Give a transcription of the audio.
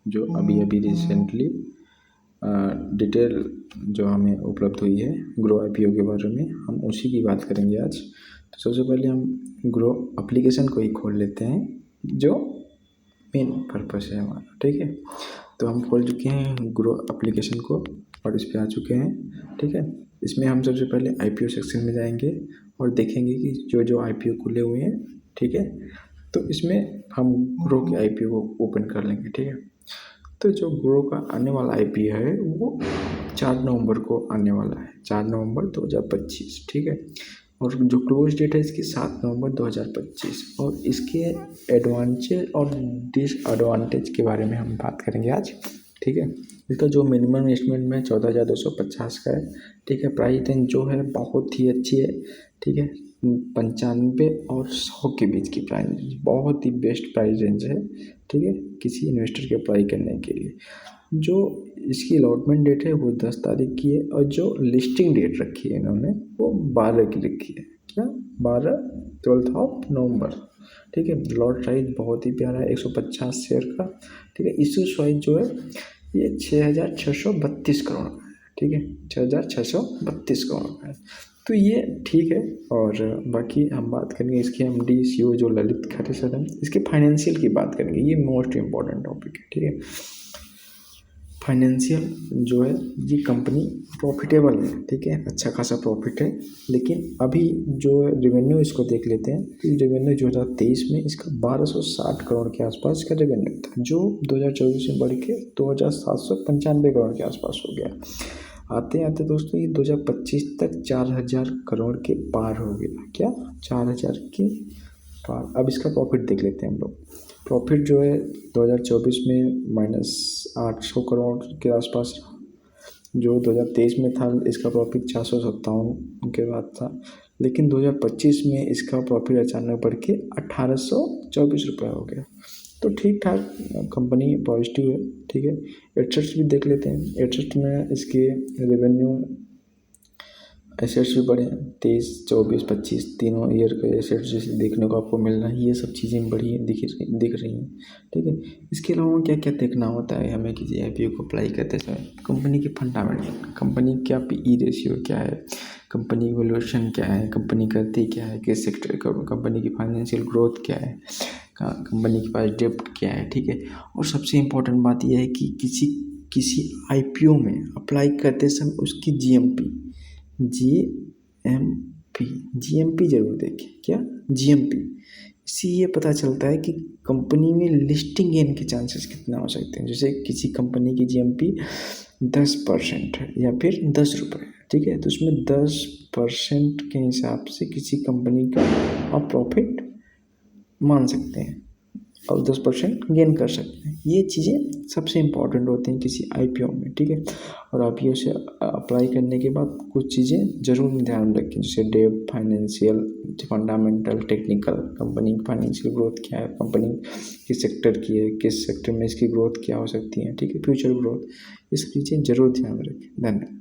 जो अभी अभी रिसेंटली डिटेल जो हमें उपलब्ध हुई है ग्रो IPO के बारे में, हम उसी की बात करेंगे आज। तो सबसे पहले हम ग्रो एप्लीकेशन को ही खोल लेते हैं, जो मेन पर्पस है हमारा, ठीक है। तो हम खोल चुके हैं ग्रो एप्लीकेशन को और इस पर आ चुके हैं, ठीक है। इसमें हम सबसे पहले IPO सेक्शन में जाएंगे और देखेंगे कि जो जो IPO खुले हुए हैं, ठीक है। तो इसमें हम ग्रो के IPO को ओपन कर लेंगे, ठीक है। तो जो ग्रो का आने वाला IPO है वो 4 नवंबर को आने वाला है, 4 नवंबर 2025, ठीक है। और जो क्लोज डेट है इसकी 7 नवंबर 2025। और इसके एडवांटेज और डिसएडवांटेज के बारे में हम बात करेंगे आज, ठीक है। इसका जो मिनिमम इन्वेस्टमेंट में 14,250 का है, ठीक है। प्राइस रेंज जो है बहुत ही अच्छी है, ठीक है। 95 और 100 के बीच की प्राइस रेंज, बहुत ही बेस्ट प्राइस रेंज है, ठीक है, किसी इन्वेस्टर के अप्लाई करने के लिए। जो इसकी अलॉटमेंट डेट है वो 10 तारीख की है और जो लिस्टिंग डेट रखी है इन्होंने वो 12 की रखी है, क्या 12 ऑफ नवंबर, ठीक है। लॉट साइज बहुत ही प्यारा है, 150 शेयर का, ठीक है। इशू साइज जो है ये 6,632 करोड़ का है, ठीक है, 6,632 करोड़ का है। तो ये ठीक है। और बाकी हम बात करेंगे इसके MD CEO जो ललित खरे सर हैं, इसके फाइनेंशियल की बात करेंगे, ये मोस्ट इम्पॉर्टेंट टॉपिक है, ठीक है। फाइनेंशियल जो है ये कंपनी प्रॉफिटेबल है, ठीक है, अच्छा खासा प्रॉफिट है। लेकिन अभी जो रेवेन्यू इसको देख लेते हैं, तो रेवेन्यू 2023 में इसका 1260 करोड़ के आसपास का रेवेन्यू था, जो 2024 में बढ़ के 2,795 करोड़ के आसपास हो गया। आते आते दोस्तों ये 2025 तक 4,000 करोड़ के पार हो गया, क्या 4,000 के पार। अब इसका प्रॉफिट देख लेते हैं हम लोग। प्रॉफिट जो है 2024 में -800 करोड़ के आसपास, जो 2023 में था इसका प्रॉफिट 457 के बाद था। लेकिन 2025 में इसका प्रॉफिट अचानक बढ़ के 1,824 रुपये हो गया। तो ठीक ठाक कंपनी पॉजिटिव है, ठीक है। एसेट्स भी देख लेते हैं। एसेट्स में इसके रेवेन्यू एसेट्स भी बढ़े, 23, 24, 25 तीनों ईयर के एसेट्स जैसे देखने को आपको मिल रहा है, ये सब चीज़ें बढ़ी दिख रही हैं, ठीक है। इसके अलावा क्या क्या देखना होता है हमें किसी IPO को अप्लाई करते समय, कंपनी के फंडामेंटल, कंपनी क्या PE रेशियो क्या है, कंपनी की वैल्यूएशन क्या है, कंपनी करती क्या है, किस सेक्टर, कंपनी की फाइनेंशियल ग्रोथ क्या है, कंपनी के पास डेब्ट क्या है, ठीक है। और सबसे इम्पोर्टेंट बात यह है कि किसी IPO में अप्लाई करते समय उसकी GMP जरूर देखें, क्या GMP। इससे ये पता चलता है कि कंपनी में लिस्टिंग गेन के चांसेस कितना हो सकते हैं। जैसे किसी कंपनी की GMP 10% है या फिर 10 रुपये, ठीक है, तो उसमें 10% के हिसाब से किसी कंपनी का आप प्रॉफिट मान सकते हैं और 10% गेन कर सकते हैं। ये चीज़ें सबसे इम्पॉर्टेंट होती हैं किसी IPO में, ठीक है। और IPO से अप्लाई करने के बाद कुछ चीज़ें ज़रूर ध्यान रखें, जैसे डेब्ट, फाइनेंशियल, फंडामेंटल, टेक्निकल, कंपनी की फाइनेंशियल ग्रोथ क्या है, कंपनी किस सेक्टर की है, किस सेक्टर में इसकी ग्रोथ क्या हो सकती है, ठीक है, फ्यूचर ग्रोथ, ये सब चीज़ें ज़रूर ध्यान रखें। धन्यवाद।